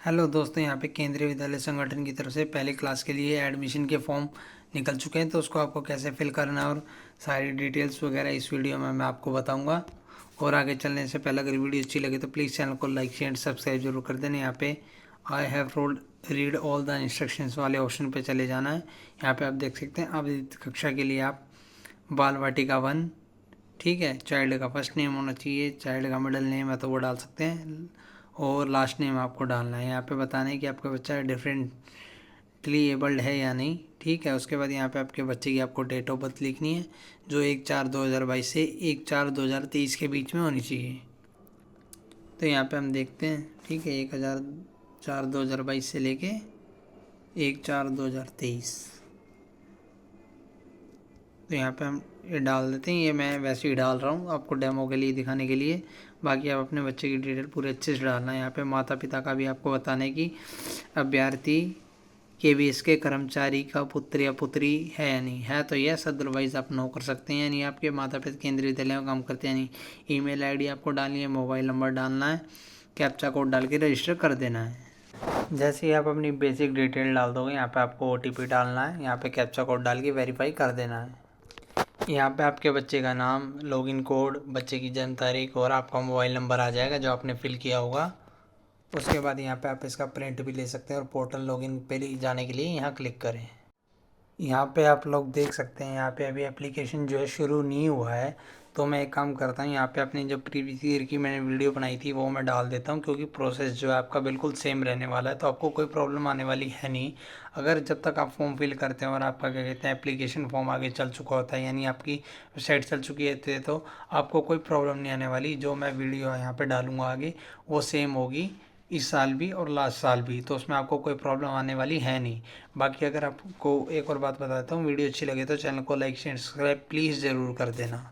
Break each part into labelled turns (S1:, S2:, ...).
S1: Hello दोस्तों, यहाँ पे केंद्रीय विद्यालय संगठन की तरफ से पहली क्लास के लिए एडमिशन के फॉर्म निकल चुके हैं। तो उसको आपको कैसे फिल करना है और सारी डिटेल्स वगैरह इस वीडियो में मैं आपको बताऊंगा। और आगे चलने से पहले अगर वीडियो अच्छी लगे तो प्लीज़ चैनल को लाइक शेयर सब्सक्राइब जरूर कर देना। यहाँ पे I have rolled read all the instructions वाले ऑप्शन पे चले जाना है। यहाँ पे आप देख सकते हैं अब कक्षा के लिए आप बाल वाटिका 1, ठीक है, चाइल्ड का फर्स्ट नेम होना चाहिए, चाइल्ड का मिडिल नेम है तो वो डाल सकते हैं और लास्ट नेम आपको डालना है। यहाँ पे बताना है कि आपका बच्चा डिफरेंटली एबल्ड है या नहीं, ठीक है। उसके बाद यहाँ पे आपके बच्चे की आपको डेट ऑफ बर्थ लिखनी है जो 1/4/2022 से 1/4/2023 के बीच में होनी चाहिए। तो यहाँ पे हम देखते हैं, ठीक है, 1/4/2022 से लेके 1/4/2023। तो यहाँ पे हम ये डाल देते हैं। ये मैं वैसे ही डाल रहा हूँ आपको डेमो के लिए दिखाने के लिए। बाकी आप अपने बच्चे की डिटेल पूरे अच्छे से डालना है। यहाँ पे माता पिता का भी आपको बताना है कि अभ्यर्थी KVS के कर्मचारी का पुत्र या पुत्री है या नहीं है, तो यस, अदरवाइज आप नो कर सकते हैं। यानी आपके माता पिता केंद्रीय विद्यालय में काम करते हैं नहीं। ईमेल ID आपको डालनी है, मोबाइल नंबर डालना है, कैप्चा कोड डाल के रजिस्टर कर देना है। जैसे ही आप अपनी बेसिक डिटेल डाल दोगे यहाँ पे आपको OTP डालना है, यहाँ पे कैप्चा कोड डाल के वेरीफाई कर देना है। यहाँ पे आपके बच्चे का नाम, लॉगिन कोड, बच्चे की जन्म तारीख और आपका मोबाइल नंबर आ जाएगा जो आपने फिल किया होगा। उसके बाद यहाँ पे आप इसका प्रिंट भी ले सकते हैं और पोर्टल लॉगिन पे जाने के लिए यहाँ क्लिक करें। यहाँ पे आप लोग देख सकते हैं यहाँ पे अभी एप्लीकेशन जो है शुरू नहीं हुआ है। तो मैं एक काम करता हूँ, यहाँ पे अपनी जो प्रीवियस ईयर की मैंने वीडियो बनाई थी वो मैं डाल देता हूँ, क्योंकि प्रोसेस जो है आपका बिल्कुल सेम रहने वाला है, तो आपको कोई प्रॉब्लम आने वाली है नहीं। अगर जब तक आप फॉर्म फिल करते हैं और आपका क्या कहते हैं एप्लीकेशन फॉर्म आगे चल चुका होता है, यानी आपकी वेबसाइट चल चुकी है, तो आपको कोई प्रॉब्लम नहीं आने वाली। जो मैं वीडियो यहाँ पर डालूँगा आगे वो सेम होगी इस साल भी और लास्ट साल भी, तो उसमें आपको कोई प्रॉब्लम आने वाली है नहीं। बाकी अगर आपको एक और बात बताता हूँ, वीडियो अच्छी लगे तो चैनल को लाइक शेयर सब्सक्राइब प्लीज़ ज़रूर कर देना।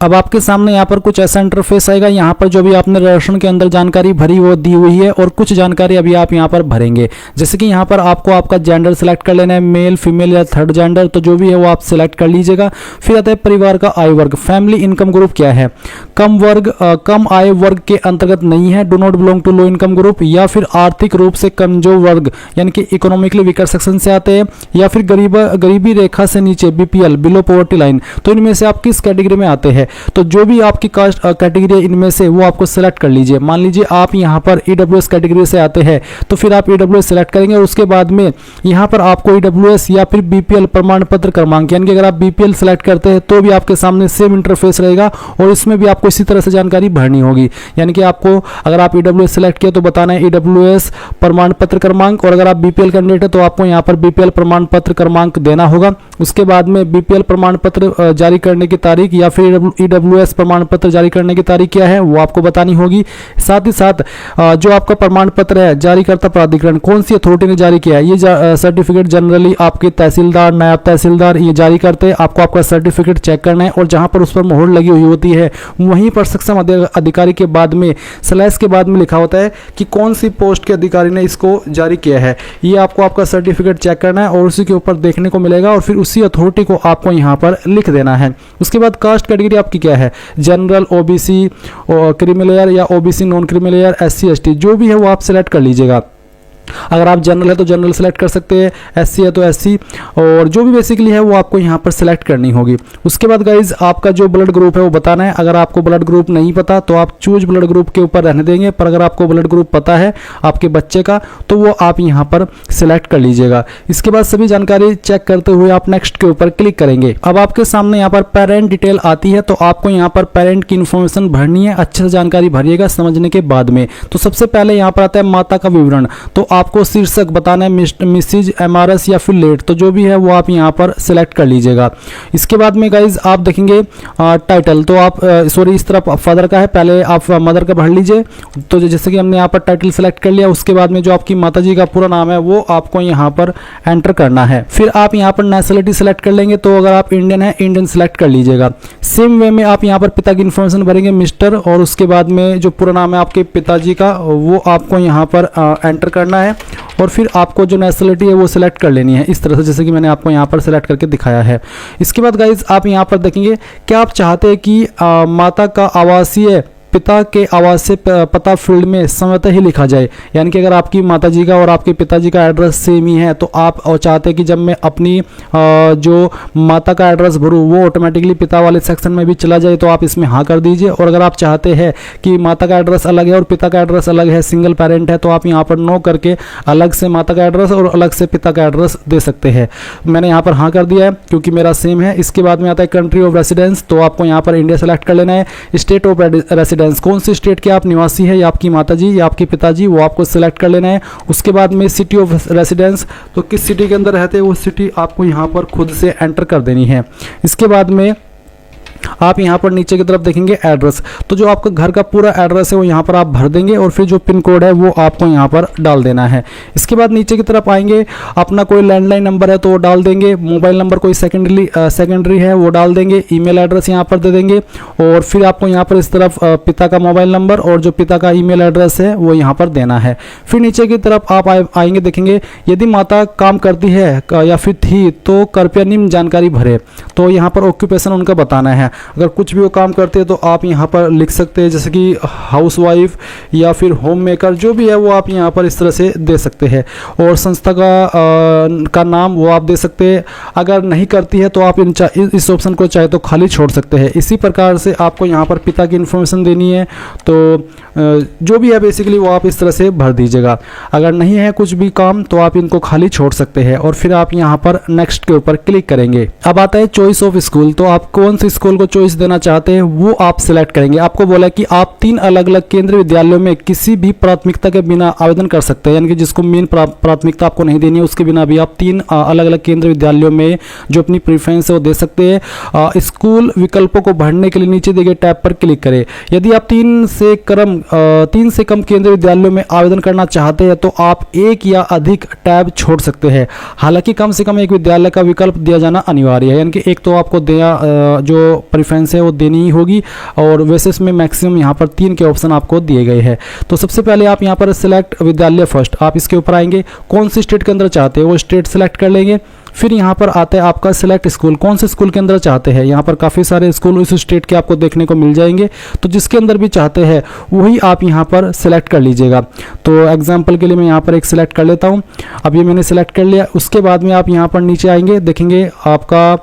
S2: अब आपके सामने यहाँ पर कुछ ऐसा इंटरफेस आएगा। यहाँ पर जो भी आपने रजिस्ट्रेशन के अंदर जानकारी भरी वो दी हुई है और कुछ जानकारी अभी आप यहाँ पर भरेंगे। जैसे कि यहाँ पर आपको आपका जेंडर सेलेक्ट कर लेना है, मेल फीमेल या थर्ड जेंडर, तो जो भी है वो आप सिलेक्ट कर लीजिएगा। फिर आता है परिवार का आय वर्ग, फैमिली इनकम ग्रुप क्या है, कम आय वर्ग के अंतर्गत नहीं है, do not belong to low income group, या फिर आर्थिक रूप से कमजोर वर्ग यानी कि इकोनॉमिकली वीकर सेक्शन से आते हैं, या फिर गरीबी रेखा से नीचे BPL बिलो पॉवर्टी लाइन, तो इनमें से आप किस कैटेगरी में आते हैं। तो जो भी आपकी कास्ट कैटेगरी है इनमें से वो आपको सेलेक्ट कर लीजिए। मान लीजिए आप यहाँ पर EWS कैटेगरी से आते हैं तो फिर आप EWS सेलेक्ट करेंगे और उसके बाद में यहाँ पर आपको EWS या फिर BPL प्रमाण पत्र क्रमांक, यानी कि अगर आप BPL सेलेक्ट करते हैं तो भी आपके सामने सेम इंटरफेस रहेगा और इसमें भी आपको इसी तरह से जानकारी भरनी होगी। यानी कि आपको अगर आप EWS सेलेक्ट किया तो बताना है EWS प्रमाण पत्र क्रमांक, और अगर आप BPL कैंडिडेट है तो आपको यहाँ पर BPL प्रमाण पत्र क्रमांक देना होगा। उसके बाद में BPL प्रमाण पत्र जारी करने की तारीख या फिर EWS प्रमाण पत्र जारी करने की तारीख क्या है वो आपको बतानी होगी। साथ ही साथ जो आपका प्रमाण पत्र है जारीकर्ता प्राधिकरण कौन सी अथॉरिटी ने जारी किया है, ये सर्टिफिकेट जनरली आपके तहसीलदार, नायब तहसीलदार ये जारी करते हैं। आपको आपका सर्टिफिकेट चेक करना है और जहां पर उस पर मोहर लगी हुई होती है वहीं पर सक्षम अधिकारी के बाद में स्लैश के बाद में लिखा होता है कि कौन सी पोस्ट के अधिकारी ने इसको जारी किया है। ये आपको आपका सर्टिफिकेट चेक करना है और उसी के ऊपर देखने को मिलेगा और फिर उसी अथॉरिटी को आपको यहाँ पर लिख देना है। उसके बाद कास्ट कैटेगरी आपकी क्या है, जनरल, OBC, क्रीमिलेयर या OBC non creamy layer, SC ST, जो भी है वो आप सेलेक्ट कर लीजिएगा। अगर आप जनरल है तो जनरल सेलेक्ट कर सकते हैं, SC है तो SC, और जो भी बेसिकली है वो आपको यहाँ पर सेलेक्ट करनी होगी। उसके बाद गाइज आपका जो ब्लड ग्रुप है वो बताना है। अगर आपको ब्लड ग्रुप नहीं पता तो आप चूज ब्लड ग्रुप के ऊपर रहने देंगे, पर अगर आपको ब्लड ग्रुप पता है आपके बच्चे का तो वो आप यहाँ पर सिलेक्ट कर लीजिएगा। इसके बाद सभी जानकारी चेक करते हुए आप नेक्स्ट के ऊपर क्लिक करेंगे। अब आपके सामने यहाँ पर पेरेंट डिटेल आती है, तो आपको यहाँ पर पेरेंट की इन्फॉर्मेशन भरनी है। अच्छे से जानकारी भरिएगा समझने के बाद में। तो सबसे पहले यहाँ पर आता है माता का विवरण, तो आपको शीर्षक बताना है मिसिज, MRS या फिर लेट, तो जो भी है वो आप यहाँ पर सिलेक्ट कर लीजिएगा। इसके बाद में गाइज आप देखेंगे टाइटल, तो आप सॉरी इस तरफ फादर का है, पहले आप मदर का भर लीजिए। तो जैसे कि हमने यहाँ पर टाइटल सेलेक्ट कर लिया, उसके बाद में जो आपकी माता जी का पूरा नाम है वो आपको यहाँ पर एंटर करना है। फिर आप यहाँ पर नेशनलिटी सेलेक्ट कर लेंगे, तो अगर आप इंडियन है इंडियन सेलेक्ट कर लीजिएगा। सेम वे में आप यहाँ पर पिता की इन्फॉर्मेशन भरेंगे, मिस्टर, और उसके बाद में जो पूरा नाम है आपके पिताजी का वो आपको यहाँ पर एंटर करना है और फिर आपको जो नेशनलिटी है वो सिलेक्ट कर लेनी है इस तरह से, जैसे कि मैंने आपको यहाँ पर सिलेक्ट करके दिखाया है। इसके बाद गाइज आप यहाँ पर देखेंगे क्या आप चाहते हैं कि माता का आवासीय पिता के आवास से पता फील्ड में समयतः ही लिखा जाए। यानी कि अगर आपकी माताजी का और आपके पिताजी का एड्रेस सेम ही है तो आप चाहते हैं कि जब मैं अपनी जो माता का एड्रेस भरूँ वो ऑटोमेटिकली पिता वाले सेक्शन में भी चला जाए, तो आप इसमें हाँ कर दीजिए। और अगर आप चाहते हैं कि माता का एड्रेस अलग है और पिता का एड्रेस अलग है, सिंगल पेरेंट है, तो आप यहाँ पर नो करके अलग से माता का एड्रेस और अलग से पिता का एड्रेस दे सकते हैं। मैंने यहाँ पर हाँ कर दिया है क्योंकि मेरा सेम है। इसके बाद में आता है कंट्री ऑफ रेसिडेंस, तो आपको यहाँ पर इंडिया सेलेक्ट कर लेना है। स्टेट ऑफ रेसिडेंस, कौन सी स्टेट के आप निवासी है, या आपकी माताजी या आपके पिताजी, वो आपको सिलेक्ट कर लेना है। उसके बाद में सिटी ऑफ रेसिडेंस, तो किस सिटी के अंदर रहते हैं वो सिटी आपको यहाँ पर खुद से एंटर कर देनी है। इसके बाद में आप यहाँ पर नीचे की तरफ देखेंगे एड्रेस, तो जो आपका घर का पूरा एड्रेस है वो यहाँ पर आप भर देंगे और फिर जो पिन कोड है वो आपको यहाँ पर डाल देना है। इसके बाद नीचे की तरफ आएंगे, अपना कोई लैंडलाइन नंबर है तो वो डाल देंगे, मोबाइल नंबर कोई सेकेंडरी है वो डाल देंगे, ईमेल एड्रेस यहाँ पर दे देंगे और फिर आपको यहाँ पर इस तरफ पिता का मोबाइल नंबर और जो पिता का ईमेल एड्रेस है वो यहाँ पर देना है। फिर नीचे की तरफ आप आएंगे, देखेंगे यदि माता काम करती है या फिर थी तो कृपया निम्न जानकारी भरे, तो यहाँ पर ऑक्यूपेशन उनका बताना है। अगर कुछ भी वो काम करते हैं तो आप यहाँ पर लिख सकते हैं, जैसे कि हाउसवाइफ या फिर होम मेकर, जो भी है वो आप यहाँ पर इस तरह से दे सकते हैं। और संस्था का नाम वो आप दे सकते हैं। अगर नहीं करती है तो आप इस ऑप्शन को चाहे तो खाली छोड़ सकते हैं। इसी प्रकार से आपको यहाँ पर पिता की इन्फॉर्मेशन देनी है, तो जो भी है बेसिकली वो आप इस तरह से भर दीजिएगा। अगर नहीं है कुछ भी काम तो आप इनको खाली छोड़ सकते हैं और फिर आप यहाँ पर नेक्स्ट के ऊपर क्लिक करेंगे। अब आता है चॉइस ऑफ स्कूल, तो आप कौन सी स्कूल को चॉइस देना चाहते हैं वो आप सिलेक्ट करेंगे। आपको बोला कि आप 3 अलग अलग केंद्रीय विद्यालयों में किसी भी प्राथमिकता के बिना आवेदन कर सकते हैं, यानी कि जिसको मेन प्राथमिकता आपको नहीं देनी है उसके बिना भी आप 3 अलग अलग केंद्रीय विद्यालयों में जो अपनी प्रेफरेंस है वो दे सकते हैं। स्कूल विकल्पों को भरने के लिए नीचे दिए गए टैब पर क्लिक करें। यदि आप 3 से कम केंद्रीय विद्यालयों में आवेदन करना चाहते हैं तो आप 1 या अधिक टैब छोड़ सकते हैं। हालांकि कम से कम एक विद्यालय का विकल्प दिया जाना अनिवार्य है, यानी कि एक तो आपको जो प्रेफरेंस है वो देनी ही होगी, और वैसे इसमें मैक्सिमम यहाँ पर 3 के ऑप्शन आपको दिए गए हैं। तो सबसे पहले आप यहाँ पर सिलेक्ट विद्यालय फर्स्ट, आप इसके ऊपर आएंगे, कौन सी स्टेट के अंदर चाहते हैं वो स्टेट सिलेक्ट कर लेंगे। फिर यहाँ पर आता है आपका सिलेक्ट स्कूल, कौन से स्कूल के अंदर चाहते हैं। यहाँ पर काफ़ी सारे स्कूल उस स्टेट के आपको देखने को मिल जाएंगे, तो जिसके अंदर भी चाहते हैं वही आप यहाँ पर सिलेक्ट कर लीजिएगा। तो एग्जांपल के लिए मैं यहाँ पर एक सिलेक्ट कर लेता हूँ। अब ये मैंने सिलेक्ट कर लिया। उसके बाद में आप यहाँ पर नीचे आएंगे, देखेंगे आपका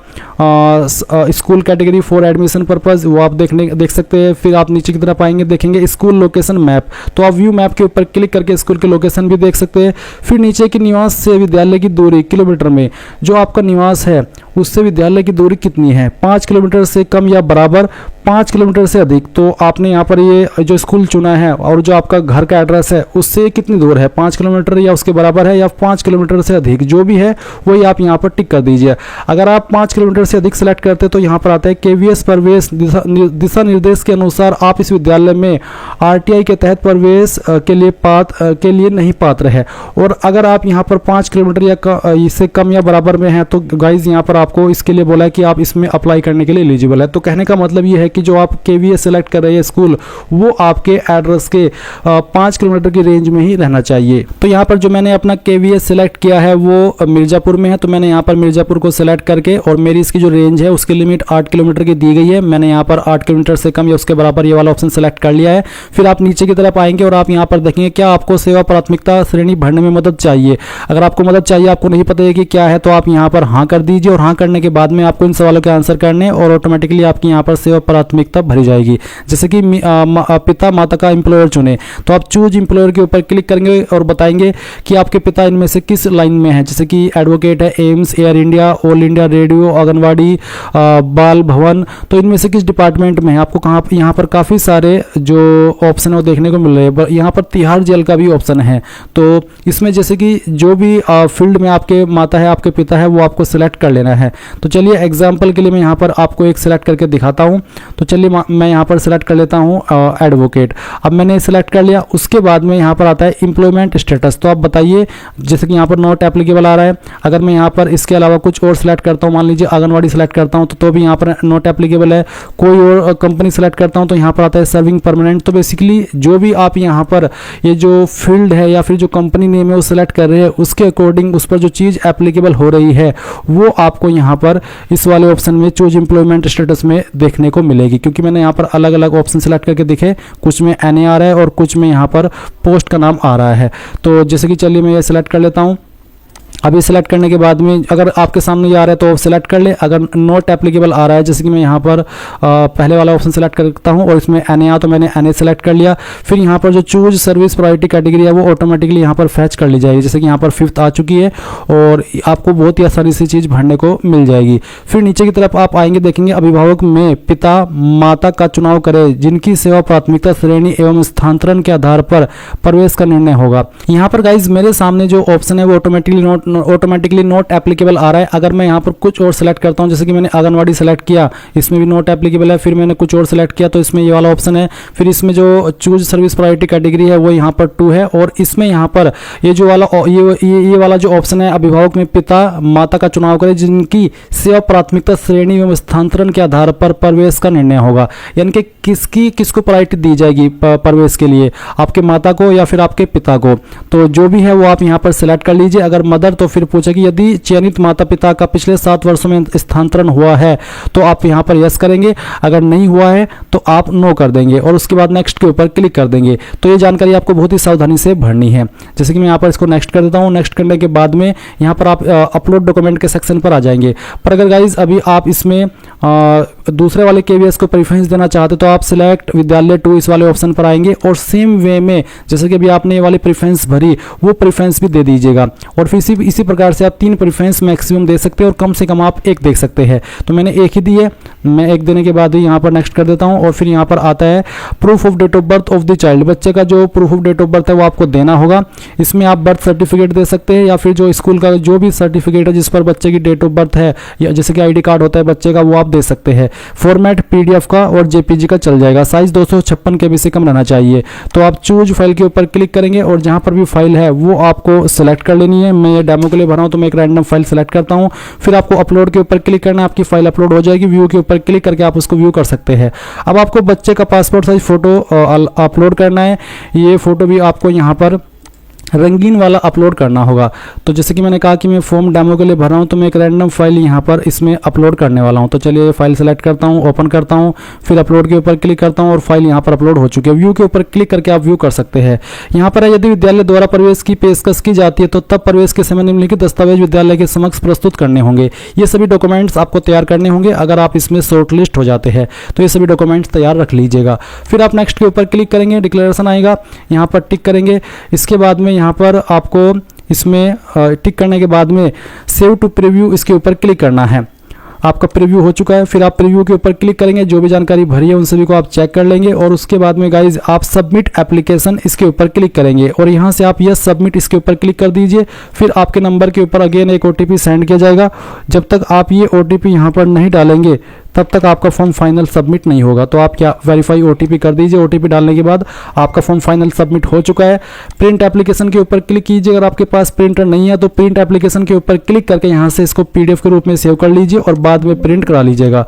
S2: school category for admission purpose वो आप देख सकते हैं। फिर आप नीचे की तरफ आएंगे, देखेंगे स्कूल लोकेशन मैप, तो आप व्यू मैप के ऊपर क्लिक करके स्कूल के लोकेशन भी देख सकते हैं। फिर नीचे की निवास से विद्यालय की दूरी किलोमीटर में, जो आपका निवास है उससे विद्यालय की दूरी कितनी है, 5 किलोमीटर से कम या बराबर, 5 किलोमीटर से अधिक, तो आपने यहाँ पर ये जो स्कूल चुना है और जो आपका घर का एड्रेस है उससे कितनी दूर है, 5 किलोमीटर या उसके बराबर है या 5 किलोमीटर से अधिक, जो भी है वही आप यहाँ पर टिक कर दीजिए। अगर आप 5 किलोमीटर से अधिक सेलेक्ट करते हैं तो यहाँ पर आता है केवीएस प्रवेश दिशा निर्देश के अनुसार आप इस विद्यालय में आरटीआई के तहत प्रवेश के लिए नहीं पात्र है। और अगर आप यहाँ पर 5 किलोमीटर या इससे कम या बराबर में है तो गाइज यहाँ पर आपको इसके लिए बोला है कि आप इसमें अप्लाई करने के लिए एलिजिबल है। तो कहने का मतलब ये है कि जो आप केवीएस सेलेक्ट कर रहे हैं स्कूल, वो आपके एड्रेस के 5 किलोमीटर की रेंज में ही रहना चाहिए। तो यहाँ पर जो मैंने अपना केवीएस सेलेक्ट किया है वो मिर्ज़ापुर में है, तो मैंने यहाँ पर मिर्ज़ापुर को सेलेक्ट करके, और मेरी इसकी जो रेंज है उसकी लिमिट 8 किलोमीटर की दी गई है, मैंने यहाँ पर 8 किलोमीटर से कम या उसके बराबर ये वाला ऑप्शन सेलेक्ट कर लिया है। फिर आप नीचे की तरफ आएंगे और आप यहाँ पर देखेंगे क्या आपको सेवा प्राथमिकता श्रेणी भरने में मदद चाहिए। अगर आपको मदद चाहिए, आपको नहीं पता है कि क्या है, तो आप यहाँ पर हाँ कर दीजिए, और हाँ करने के बाद में आपको इन सवालों के आंसर करने और ऑटोमेटिकली आपकी यहाँ पर सेवा प्राथमिकता भरी जाएगी। जैसे कि पिता माता का एम्प्लॉयर चुने, तो आप चूज एम्प्लॉयर के ऊपर क्लिक करेंगे और बताएंगे कि आपके पिता इनमें से किस लाइन में है, जैसे कि एडवोकेट है, AIIMS, air India, all India radio, anganwadi, बाल भवन, तो इनमें से किस डिपार्टमेंट में है। आपको कहाँ यहाँ पर काफ़ी सारे जो ऑप्शन है वो देखने को मिल रहे हैं। यहाँ पर तिहाड़ जेल का भी ऑप्शन है, तो इसमें जैसे कि जो भी फील्ड में आपके माता है, आपके पिता है, वो आपको सिलेक्ट कर लेना है। तो चलिए एग्जाम्पल के लिए मैं यहाँ पर आपको एक सिलेक्ट करके दिखाता हूँ। तो चलिए मैं यहाँ पर सिलेक्ट कर लेता हूँ एडवोकेट। अब मैंने सिलेक्ट कर लिया। उसके बाद में यहाँ पर आता है एम्प्लॉयमेंट स्टेटस, तो आप बताइए, जैसे कि यहाँ पर नॉट एप्लीकेबल आ रहा है। अगर मैं यहाँ पर इसके अलावा कुछ और सिलेक्ट करता हूँ, मान लीजिए आंगनवाड़ी सिलेक्ट करता हूँ तो भी यहाँ पर नॉट एप्लीकेबल है। कोई और कंपनी सेलेक्ट करता हूँ तो यहाँ पर आता है सर्विंग परमानेंट। तो बेसिकली जो भी आप यहाँ पर ये जो फील्ड है या फिर जो कंपनी नेम है वो सिलेक्ट कर रहे हैं, उसके अकॉर्डिंग उस पर जो चीज़ एप्लीकेबल हो रही है वो आपको आपको यहाँ पर इस वाले ऑप्शन में चूज एम्प्लॉयमेंट स्टेटस में देखने को मिलेगी, क्योंकि मैंने यहाँ पर अलग अलग ऑप्शन सेलेक्ट करके दिखे, कुछ में NA आ रहा है और कुछ में यहाँ पर पोस्ट का नाम आ रहा है। तो जैसे कि चलिए मैं ये सिलेक्ट कर लेता हूँ। अभी सेलेक्ट करने के बाद में अगर आपके सामने ये आ रहा है तो सेलेक्ट कर ले, अगर नॉट एप्लीकेबल आ रहा है जैसे कि मैं यहाँ पर पहले वाला ऑप्शन सेलेक्ट करता हूँ और इसमें NA आ तो मैंने NA सेलेक्ट कर लिया। फिर यहाँ पर जो चूज सर्विस प्रायोरिटी कैटेगरी है वो ऑटोमेटिकली यहाँ पर फैच कर ली जाएगी, जैसे कि यहाँ पर 5th आ चुकी है और आपको बहुत ही आसानी से चीज़ भरने को मिल जाएगी। फिर नीचे की तरफ आप आएंगे, देखेंगे अभिभावक में पिता माता का चुनाव करे जिनकी सेवा प्राथमिकता श्रेणी एवं स्थानांतरण के आधार पर प्रवेश का निर्णय होगा। यहाँ पर गाइज मेरे सामने जो ऑप्शन है वो ऑटोमेटिकली नॉट एप्लीकेबल आ रहा है। अगर मैं यहाँ पर कुछ और सेलेक्ट करता हूँ, जैसे कि मैंने आंगनवाड़ी सेलेक्ट किया, इसमें भी नॉट एप्लीकेबल है। फिर मैंने कुछ और सेलेक्ट किया तो इसमें ये वाला ऑप्शन है। फिर इसमें जो चूज सर्विस प्रायोरिटी कैटेगरी है वो यहाँ पर 2 है और इसमें यहाँ पर ये जो वाला ये वाला जो ऑप्शन है अभिभावक में पिता माता का चुनाव करें जिनकी सेवा प्राथमिकता श्रेणी एवं स्थानांतरण के आधार पर प्रवेश का निर्णय होगा, यानी कि किसको प्रायोरिटी दी जाएगी प्रवेश के लिए, आपके माता को या फिर आपके पिता को। तो जो भी है वो आप यहाँ पर सिलेक्ट कर लीजिए। अगर मदर तो फिर पूछे कि यदि चयनित माता पिता का पिछले 7 वर्षों में स्थानांतरण हुआ है तो आप यहाँ पर यस करेंगे, अगर नहीं हुआ है तो आप नो कर देंगे और उसके बाद नेक्स्ट के ऊपर क्लिक कर देंगे। तो ये जानकारी आपको बहुत ही सावधानी से भरनी है। जैसे कि मैं यहाँ पर इसको नेक्स्ट कर देता हूँ। नेक्स्ट करने के बाद में यहाँ पर आप अपलोड डॉक्यूमेंट के सेक्शन पर आ जाएंगे। पर अगर गाइज अभी आप इसमें दूसरे वाले KVS को प्रेफरेंस देना चाहते तो आप सिलेक्ट विद्यालय 2 इस वाले ऑप्शन पर आएंगे और सेम वे में जैसे कि अभी आपने ये वाली प्रेफरेंस भरी वो प्रेफरेंस भी दे दीजिएगा और फिर इसी प्रकार से आप 3 प्रेफरेंस मैक्सिमम दे सकते हैं और कम से कम आप 1 देख सकते हैं। तो मैंने 1 ही दी है, मैं 1 देने के बाद ही यहाँ पर नेक्स्ट कर देता हूँ और फिर यहाँ पर आता है proof of date of birth of the child. बच्चे का जो proof of date of birth है वो आपको देना होगा। इसमें आप बर्थ सर्टिफिकेट दे सकते हैं या फिर जो स्कूल का जो भी सर्टिफिकेट है जिस पर बच्चे की डेट ऑफ बर्थ है या जैसे कि ID कार्ड होता है बच्चे का वो आप दे सकते हैं। फॉर्मेट PDF का और JPG का चल जाएगा। साइज 256 KB से कम रहना चाहिए। तो आप चूज फाइल के ऊपर क्लिक करेंगे और जहाँ पर भी फाइल है वो आपको सेलेक्ट कर लेनी है। मैं ये डेमो के लिए भरा हूँ तो मैं एक रैंडम फाइल सेलेक्ट करता हूँ। फिर आपको अपलोड के ऊपर क्लिक करना है, आपकी फाइल अपलोड हो जाएगी। व्यू के ऊपर क्लिक करके आप उसको व्यू कर सकते हैं। अब आपको बच्चे का पासपोर्ट साइज फोटो अपलोड करना है। ये फोटो भी आपको यहाँ पर रंगीन वाला अपलोड करना होगा। तो जैसे कि मैंने कहा कि मैं फॉर्म डेमो के लिए भर रहा हूँ तो मैं एक रैंडम फाइल यहाँ पर इसमें अपलोड करने वाला हूँ। तो चलिए फाइल सेलेक्ट करता हूँ, ओपन करता हूँ, फिर अपलोड के ऊपर क्लिक करता हूँ और फाइल यहाँ पर अपलोड हो चुकी है। व्यू के ऊपर क्लिक करके आप व्यू कर सकते हैं। यहाँ पर यदि विद्यालय द्वारा प्रवेश की पेशकश की जाती है तो तब प्रवेश के समय निम्नलिखित दस्तावेज विद्यालय के समक्ष प्रस्तुत करने होंगे। ये सभी डॉक्यूमेंट्स आपको तैयार करने होंगे। अगर आप इसमें शॉर्ट लिस्ट हो जाते हैं तो ये सभी डॉक्यूमेंट्स तैयार रख लीजिएगा। फिर आप नेक्स्ट के ऊपर क्लिक करेंगे, डिक्लेरेशन आएगा, यहाँ पर टिक करेंगे। इसके बाद में यहाँ पर आपको इसमें टिक करने के बाद में सेव टू प्रीव्यू इसके ऊपर क्लिक करना है। आपका प्रीव्यू हो चुका है। फिर आप प्रीव्यू के ऊपर क्लिक करेंगे, जो भी जानकारी भरी है उन सभी को आप चेक कर लेंगे और उसके बाद में गाइज आप सबमिट एप्लीकेशन इसके ऊपर क्लिक करेंगे और यहाँ से आप यस सबमिट इसके ऊपर क्लिक कर दीजिए। फिर आपके नंबर के ऊपर अगेन एक OTP सेंड किया जाएगा। जब तक आप ये OTP यहाँ पर नहीं डालेंगे तब तक आपका फॉर्म फाइनल सबमिट नहीं होगा। तो आप क्या वेरीफाई OTP कर दीजिए। OTP डालने के बाद आपका फॉर्म फाइनल सबमिट हो चुका है। प्रिंट एप्लीकेशन के ऊपर क्लिक कीजिए। अगर आपके पास प्रिंटर नहीं है तो प्रिंट एप्लीकेशन के ऊपर क्लिक करके यहाँ से इसको PDF के रूप में सेव कर लीजिए और बाद में प्रिंट करा लीजिएगा।